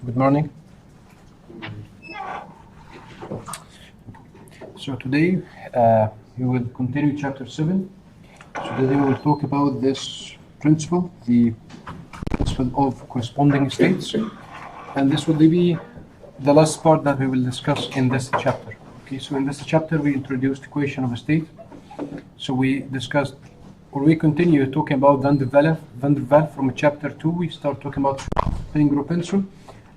Good morning. So today we will continue chapter 7. So today we will talk about this principle, the principle of corresponding states, and this will be the last part that we will discuss in this chapter. Okay, so in this chapter we introduced equation of a state. So we discussed, or we continue talking about van der Waals from chapter 2. We start talking about group pencil.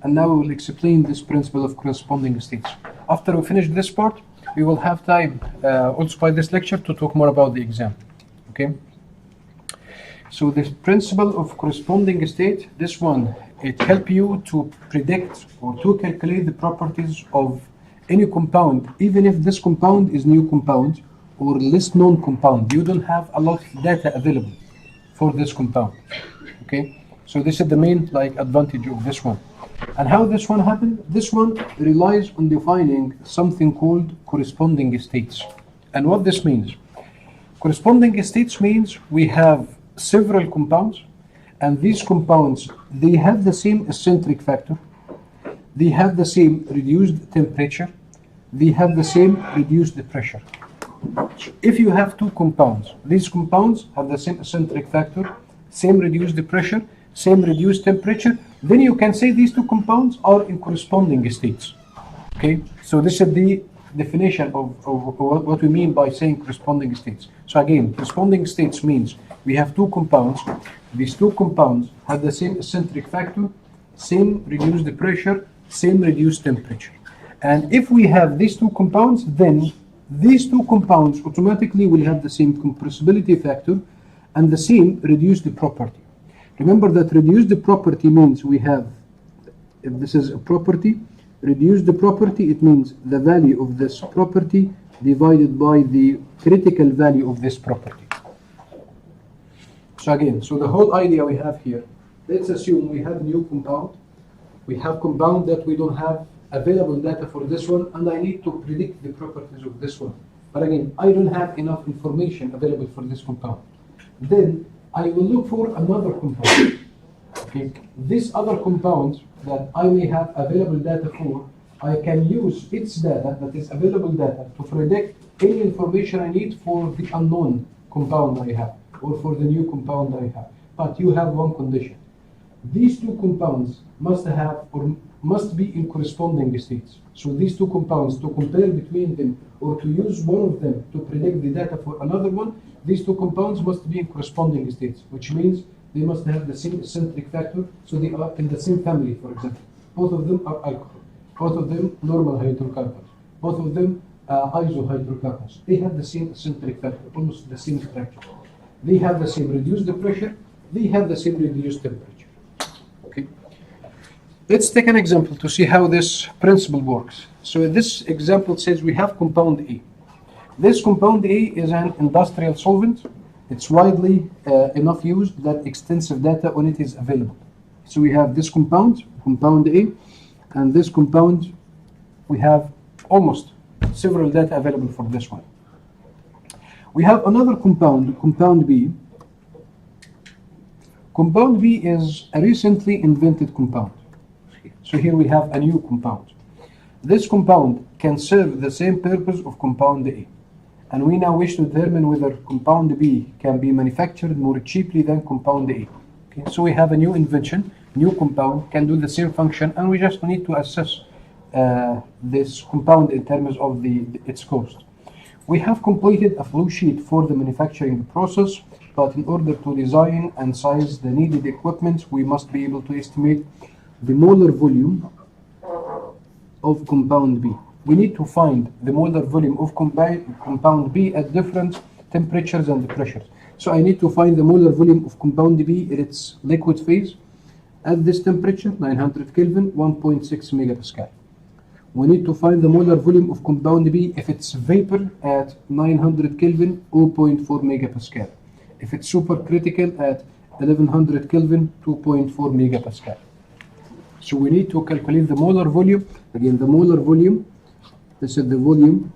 And now we will explain this principle of corresponding states. After we finish this part, we will have time also by this lecture to talk more about the exam. Okay. So this principle of corresponding state, this one, it helps you to predict or to calculate the properties of any compound, even if this compound is new compound or less known compound. You don't have a lot of data available for this compound. Okay. So this is the main advantage of this one. And how this one happens? This one relies on defining something called corresponding states. And what this means? Corresponding states means we have several compounds, and these compounds, they have the same eccentric factor, they have the same reduced temperature, they have the same reduced pressure. So if you have two compounds, these compounds have the same eccentric factor, same reduced pressure, same reduced temperature, then you can say these two compounds are in corresponding states. Okay, so this is the definition of what we mean by saying corresponding states. So again, corresponding states means we have two compounds. These two compounds have the same eccentric factor, same reduced pressure, same reduced temperature. And if we have these two compounds, then these two compounds automatically will have the same compressibility factor and the same reduced property. Remember that reduced property means we have, if this is a property, reduced property, it means the value of this property divided by the critical value of this property. So again, so the whole idea we have here, let's assume we have new compound. We have compound that we don't have available data for this one, and I need to predict the properties of this one. But again, I don't have enough information available for this compound. Then I will look for another compound. Okay. This other compound that I may have available data for, I can use its data, that is available data, to predict any information I need for the unknown compound I have, or for the new compound I have. But you have one condition. These two compounds must have or must be in corresponding states. So these two compounds, to compare between them or to use one of them to predict the data for another one, these two compounds must be in corresponding states, which means they must have the same eccentric factor, so they are in the same family, for example. Both of them are alcohol, both of them normal hydrocarbons, both of them isohydrocarbons. They have the same eccentric factor, almost the same structure. They have the same reduced pressure, they have the same reduced temperature. Okay. Let's take an example to see how this principle works. So this example says we have compound A. This compound A is an industrial solvent. It's widely enough used that extensive data on it is available. So we have this compound A, and this compound, we have almost several data available for this one. We have another compound B. Compound B is a recently invented compound. So here we have a new compound. This compound can serve the same purpose of compound A. And we now wish to determine whether compound B can be manufactured more cheaply than compound A. Okay, so we have a new invention, new compound, can do the same function, and we just need to assess this compound in terms of its cost. We have completed a flow sheet for the manufacturing process, but in order to design and size the needed equipment, we must be able to estimate the molar volume of compound B. We need to find the molar volume of compound B at different temperatures and pressures. So I need to find the molar volume of compound B in its liquid phase at this temperature, 900 Kelvin, 1.6 megapascal. We need to find the molar volume of compound B if it's vapor at 900 Kelvin, 0.4 megapascal. If it's supercritical at 1100 Kelvin, 2.4 megapascal. So we need to calculate the molar volume. Again, the molar volume, this is the volume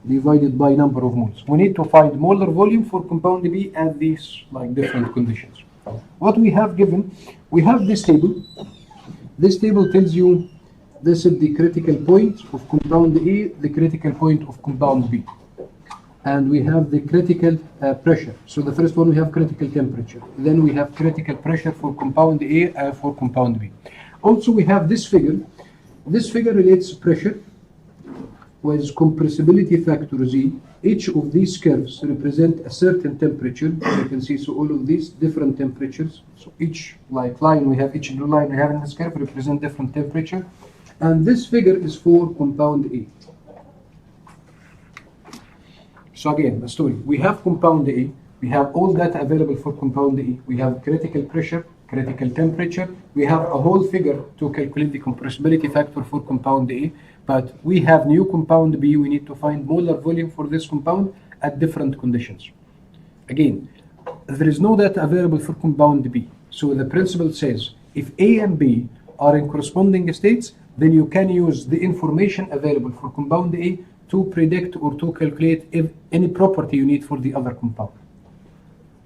divided by number of moles. We need to find molar volume for compound B at these different conditions. What we have given, we have this table. This table tells you this is the critical point of compound A, the critical point of compound B. And we have the critical pressure. So the first one we have critical temperature. Then we have critical pressure for compound A and for compound B. Also we have this figure. This figure relates pressure with compressibility factor Z. Each of these curves represent a certain temperature. You can see, so all of these different temperatures. So each line we have, each blue line we have in this curve represent different temperature. And this figure is for compound A. So again, the story. We have compound A. We have all data available for compound A. We have critical pressure, critical temperature. We have a whole figure to calculate the compressibility factor for compound A. But we have new compound B. We need to find molar volume for this compound at different conditions. Again, there is no data available for compound B. So the principle says if A and B are in corresponding states, then you can use the information available for compound A to predict or to calculate if any property you need for the other compound.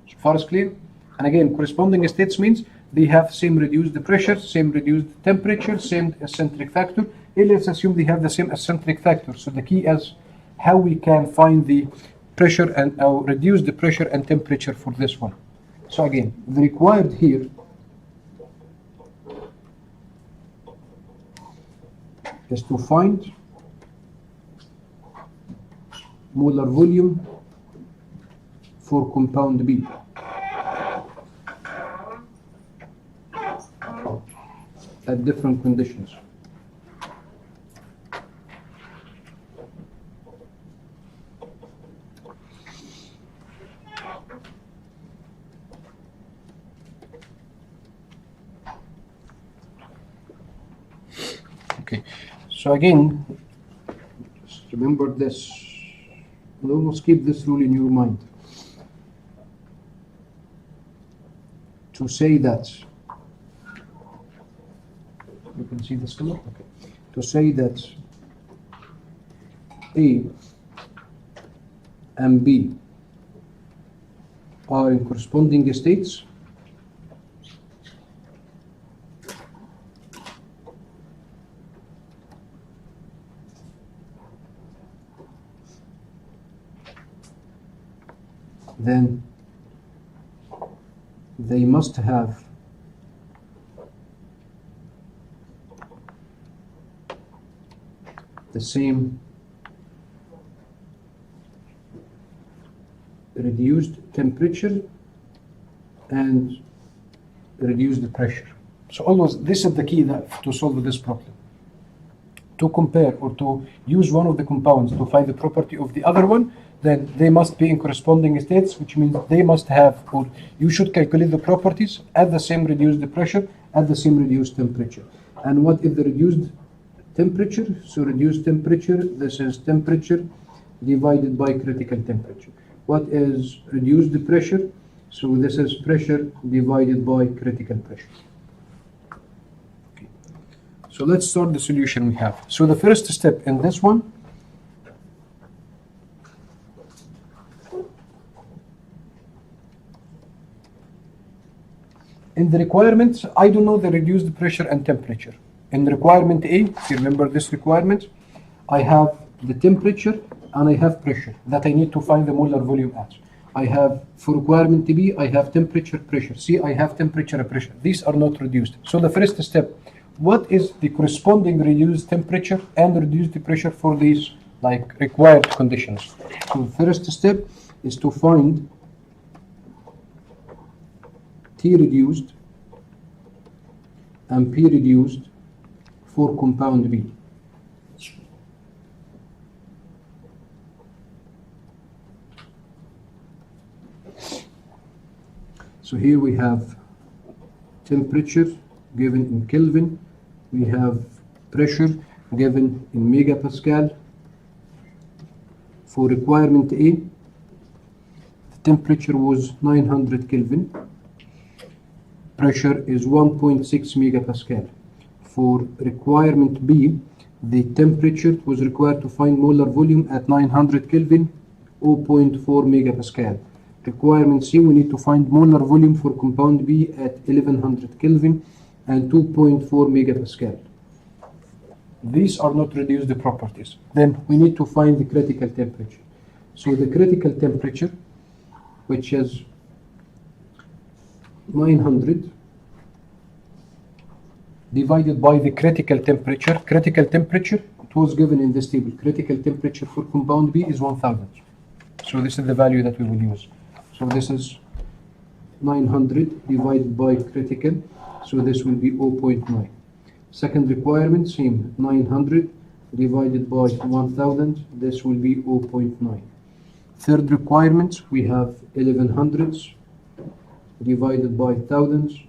So far as clear? And again, corresponding states means they have same reduced pressure, same reduced temperature, same eccentric factor. Here let's assume they have the same eccentric factor. So the key is how we can find the pressure and reduce the pressure and temperature for this one. So again, the required here is to find molar volume for compound B. At different conditions. Okay, so again, just remember this. Almost keep this rule in your mind. To say that, you can see this color? Okay. To say that A and B are in corresponding states, then they must have the same reduced temperature and reduced pressure. So always this is the key to solve this problem. To compare or to use one of the compounds to find the property of the other one, then they must be in corresponding states, which means they must have, or you should calculate the properties at the same reduced pressure, at the same reduced temperature. And what is the reduced temperature? So reduced temperature, this is temperature divided by critical temperature. What is reduced pressure? So this is pressure divided by critical pressure. Okay. So let's start the solution we have. So the first step in this one, in the requirements, I don't know the reduced pressure and temperature. In requirement A, if you remember this requirement, I have the temperature and I have pressure that I need to find the molar volume at. I have, for requirement B, I have temperature, pressure. C, I have temperature and pressure. These are not reduced. So the first step, what is the corresponding reduced temperature and reduced pressure for these required conditions? So the first step is to find T reduced and P reduced for compound B. So here we have temperature given in Kelvin, we have pressure given in megapascal. For requirement A, the temperature was 900 Kelvin. Pressure is 1.6 megapascal. For requirement B, the temperature was required to find molar volume at 900 Kelvin, 0.4 megapascal. Requirement C, we need to find molar volume for compound B at 1100 Kelvin, and 2.4 megapascal. These are not reduced properties. Then we need to find the critical temperature. So the critical temperature, which is 900 divided by the critical temperature. Critical temperature, it was given in this table. Critical temperature for compound B is 1000. So this is the value that we will use. So this is 900 divided by critical. So this will be 0.9. Second requirement, same, 900 divided by 1000. This will be 0.9. Third requirement, we have 1100s divided by thousands.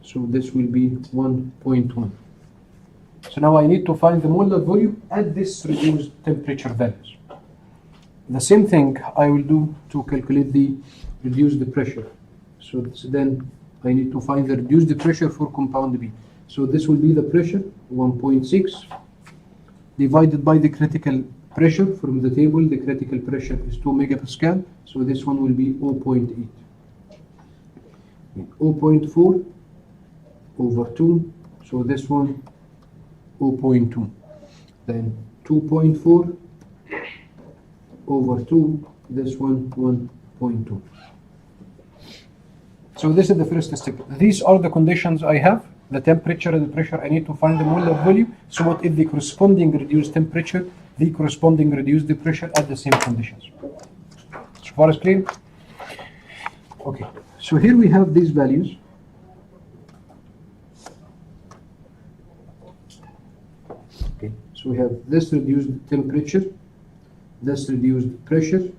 So this will be 1.1. So now I need to find the molar volume at this reduced temperature values. The same thing I will do to calculate the reduced pressure. So then I need to find the reduced pressure for compound B. So this will be the pressure, 1.6, divided by the critical pressure from the table. The critical pressure is 2 megapascal. So this one will be 0.8. 0.4 over 2. So this one 0.2. Then 2.4 over 2. This one 1.2. So this is the first step. These are the conditions I have. The temperature and the pressure. I need to find the molar volume. So what is the corresponding reduced temperature? The corresponding reduced pressure at the same conditions. So far as clear? Okay. So here we have these values. Okay. So we have this reduced temperature, this reduced pressure,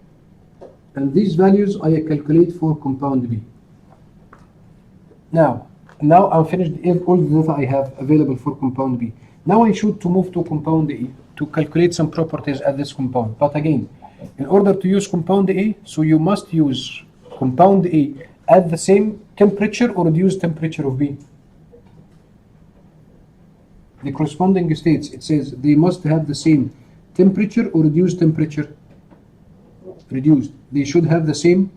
and these values I calculate for compound B. Now I'm finished all the data I have available for compound B. Now I should to move to compound A to calculate some properties at this compound. But again, in order to use compound A, so you must use compound A at the same temperature or reduced temperature of B. The corresponding states, it says they must have the same temperature or reduced temperature. Reduced. They should have the same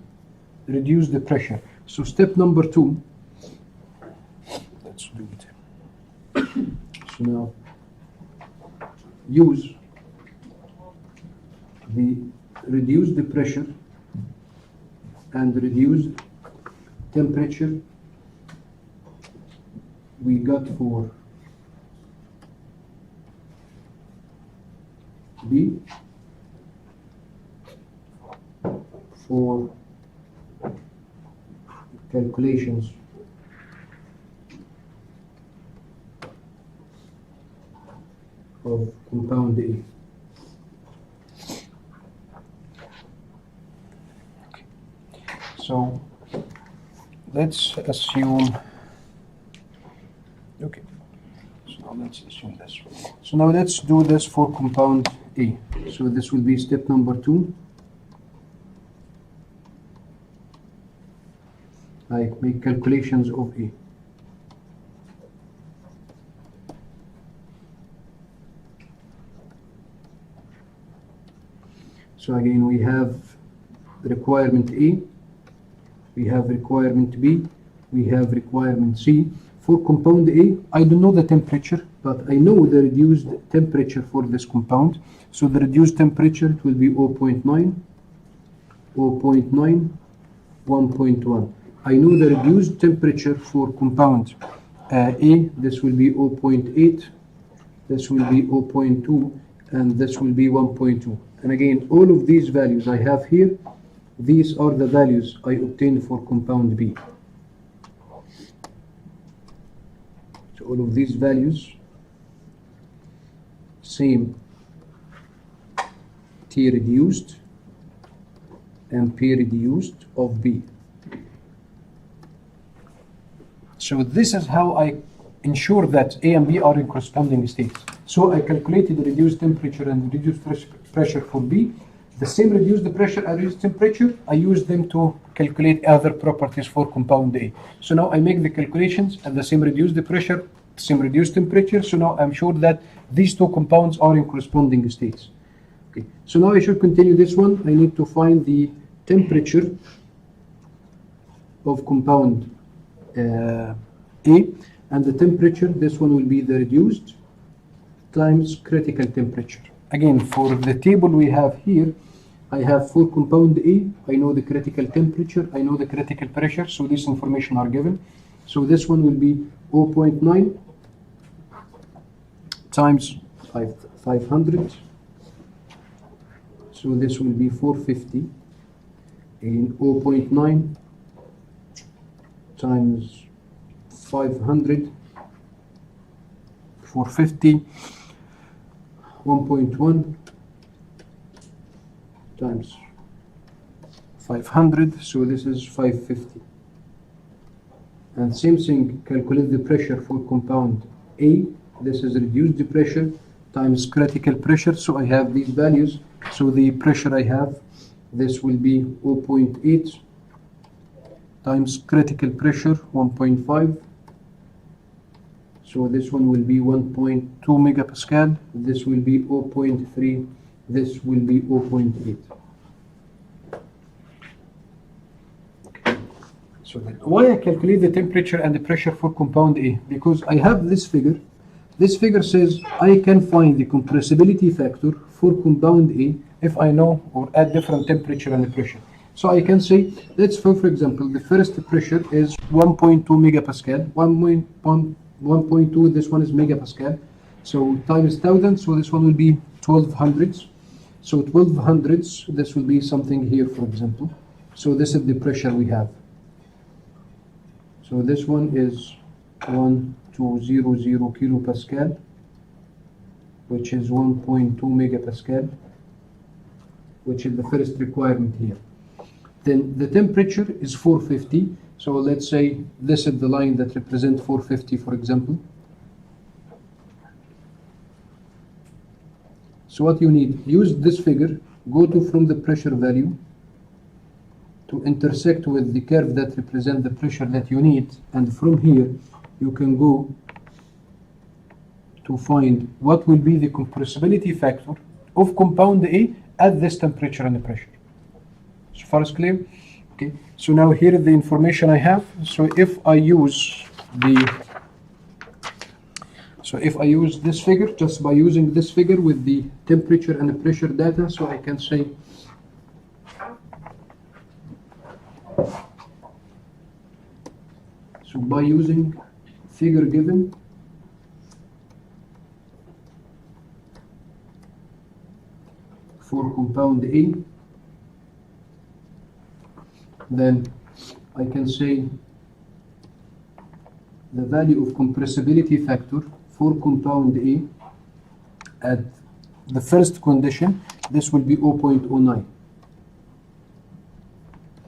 reduced pressure. So step number 2. Let's do it. So now use the reduced pressure and reduced temperature we got for B for calculations of compound A. Okay. So let's assume, okay, so now let's assume this. So now let's do this for compound A. So this will be step number 2. I make calculations of A. So again, we have requirement A, we have requirement B, we have requirement C. For compound A, I don't know the temperature, but I know the reduced temperature for this compound. So the reduced temperature it will be 0.9, 0.9, 1.1. I know the reduced temperature for compound A, this will be 0.8, this will be 0.2, and this will be 1.2. And again, all of these values I have here, these are the values I obtained for compound B. So all of these values, same T reduced and P reduced of B. So this is how I ensure that A and B are in corresponding states. So I calculated the reduced temperature and reduced pressure for B. The same reduced pressure and reduced temperature, I use them to calculate other properties for compound A. So now I make the calculations at the same reduced pressure, same reduced temperature. So now I'm sure that these two compounds are in corresponding states. Okay. So now I should continue this one. I need to find the temperature of compound A, and the temperature, this one will be the reduced times critical temperature. Again, for the table we have here, I have for compound A, I know the critical temperature, I know the critical pressure, so this information are given. So this one will be 0.9 times 500. So this will be 450 in 0.9 times 500, 450, 1.1 times 500, so this is 550. And same thing, calculate the pressure for compound A. This is reduced the pressure times critical pressure, so I have these values. So the pressure I have, this will be 0.8 times critical pressure 1.5. So this one will be 1.2 megapascal, this will be 0.3, this will be 0.8. So why I calculate the temperature and the pressure for compound A? Because I have this figure. This figure says I can find the compressibility factor for compound A if I know or at different temperature and the pressure. So I can say, let's for example, the first pressure is 1.2 megapascal, 1.2, this one is megapascal. So times 1000, so this one will be 1200. So 1200, this will be something here, for example. So this is the pressure we have. So this one is 1200 kilopascal, which is 1.2 megapascal, which is the first requirement here. Then the temperature is 450. So let's say this is the line that represents 450, for example. So what you need, use this figure, go to from the pressure value to intersect with the curve that represents the pressure that you need, and from here you can go to find what will be the compressibility factor of compound A at this temperature and the pressure. So far as clear? Okay. So now here is the information I have. So if I use this figure, just by using this figure with the temperature and the pressure data, so I can say so by using figure given, for compound A, then I can say the value of compressibility factor for compound A at the first condition, this will be 0.09.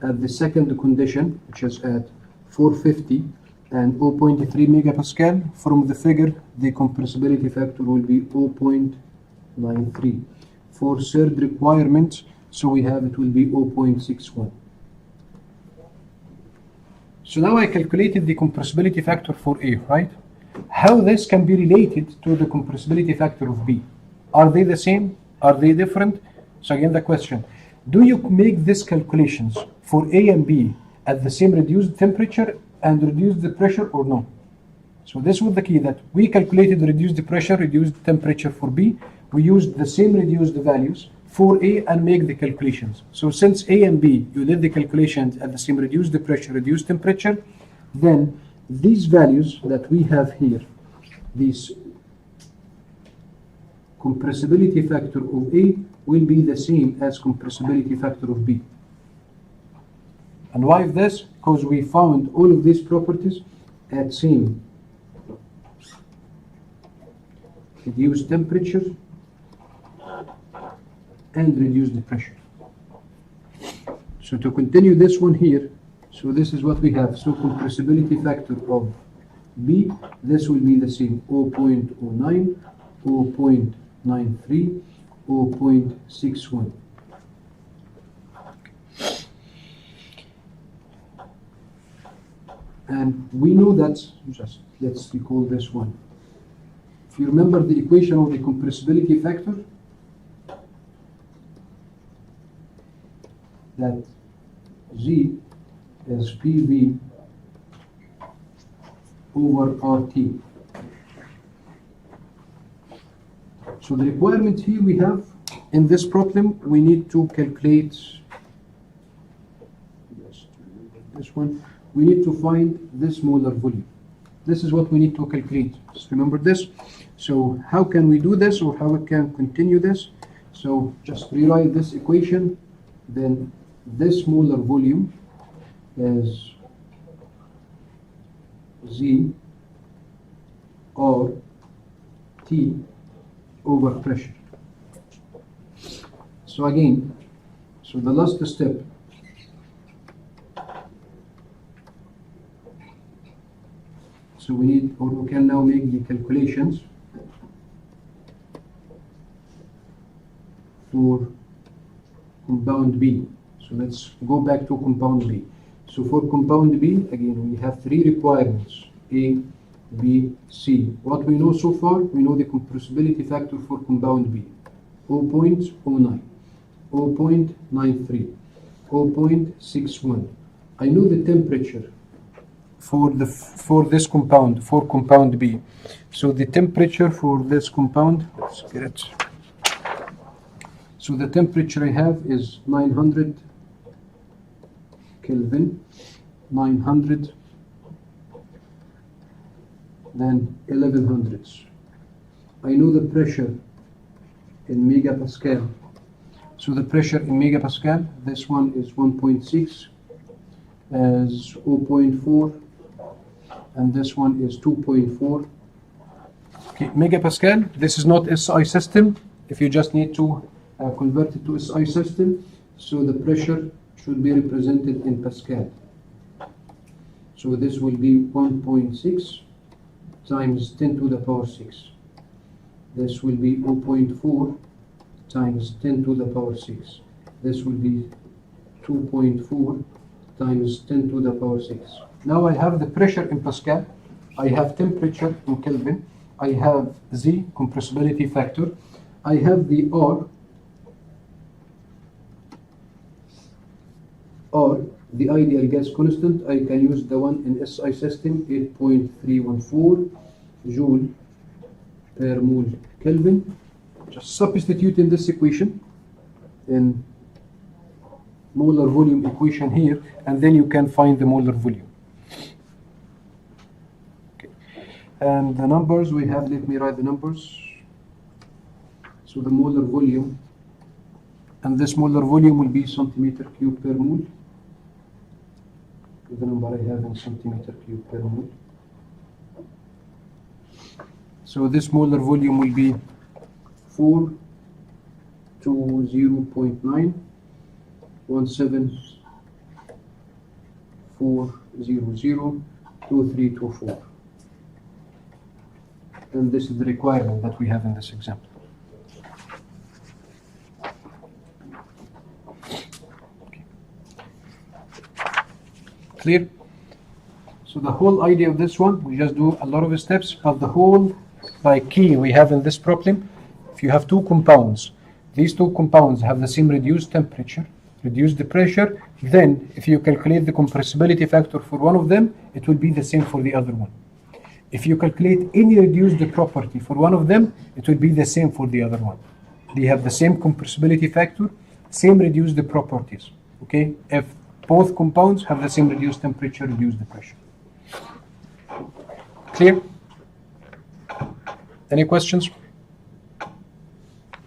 At the second condition, which is at 450 and 0.3 megapascal, from the figure, the compressibility factor will be 0.93. For third requirement, so we have it will be 0.61. So now I calculated the compressibility factor for A, right? How this can be related to the compressibility factor of B? Are they the same? Are they different? So again the question, do you make these calculations for A and B at the same reduced temperature and reduce the pressure or no? So this was the key, that we calculated reduced pressure, reduced temperature for B. We used the same reduced values for A and make the calculations. So since A and B, you did the calculations at the same reduced pressure, reduced temperature, then these values that we have here, this compressibility factor of A will be the same as compressibility factor of B. And why is this? Because we found all of these properties at same reduced temperature and reduce the pressure. So to continue this one here, so this is what we have. So compressibility factor of B, this will be the same, 0.09, 0.93, 0.61. And we know that, just let's recall this one. If you remember the equation of the compressibility factor, that G is PV over RT. So the requirement here we have in this problem, we need to calculate this one. We need to find this molar volume. This is what we need to calculate. Just remember this. So how can we do this, or how we can continue this? So just rewrite this equation. Then this molar volume is Z or T over pressure. So again, so the last step, so we need, or we can now make the calculations for compound B. So let's go back to compound B. So for compound B, again, we have three requirements, A, B, C. What we know so far, we know the compressibility factor for compound B, 0.09, 0.93, 0.61. I know the temperature for this compound, for compound B. So the temperature for this compound, let's get it. So the temperature I have is 900 Kelvin, 900, then 1100. I know the pressure in megapascal. So the pressure in megapascal, this one is 1.6, as 0.4, and this one is 2.4. Okay, megapascal, this is not SI system. If you just need to convert it to SI system, so the pressure should be represented in Pascal. So this will be 1.6 times 10 to the power 6. This will be 0.4 times 10 to the power 6. This will be 2.4 times 10 to the power 6. Now I have the pressure in Pascal, I have temperature in Kelvin, I have Z, compressibility factor, I have the R, or the ideal gas constant. I can use the one in SI system, 8.314 joule per mole Kelvin. Just substitute in this equation, in molar volume equation here, and then you can find the molar volume. Okay. And the numbers we have, let me write the numbers. So the molar volume, and this molar volume will be centimeter cube per mole. The number I have in centimeter cube per mole. So this molar volume will be 4 to 0.9 174002324, and this is the requirement that we have in this example. Clear? So the whole idea of this one, we just do a lot of steps, but the whole key we have in this problem, if you have two compounds, these two compounds have the same reduced temperature, reduce the pressure, then if you calculate the compressibility factor for one of them, it will be the same for the other one. If you calculate any reduced property for one of them, it will be the same for the other one. They have the same compressibility factor, same reduced properties. Okay? If both compounds have the same reduced temperature, reduced the pressure. Clear? Any questions?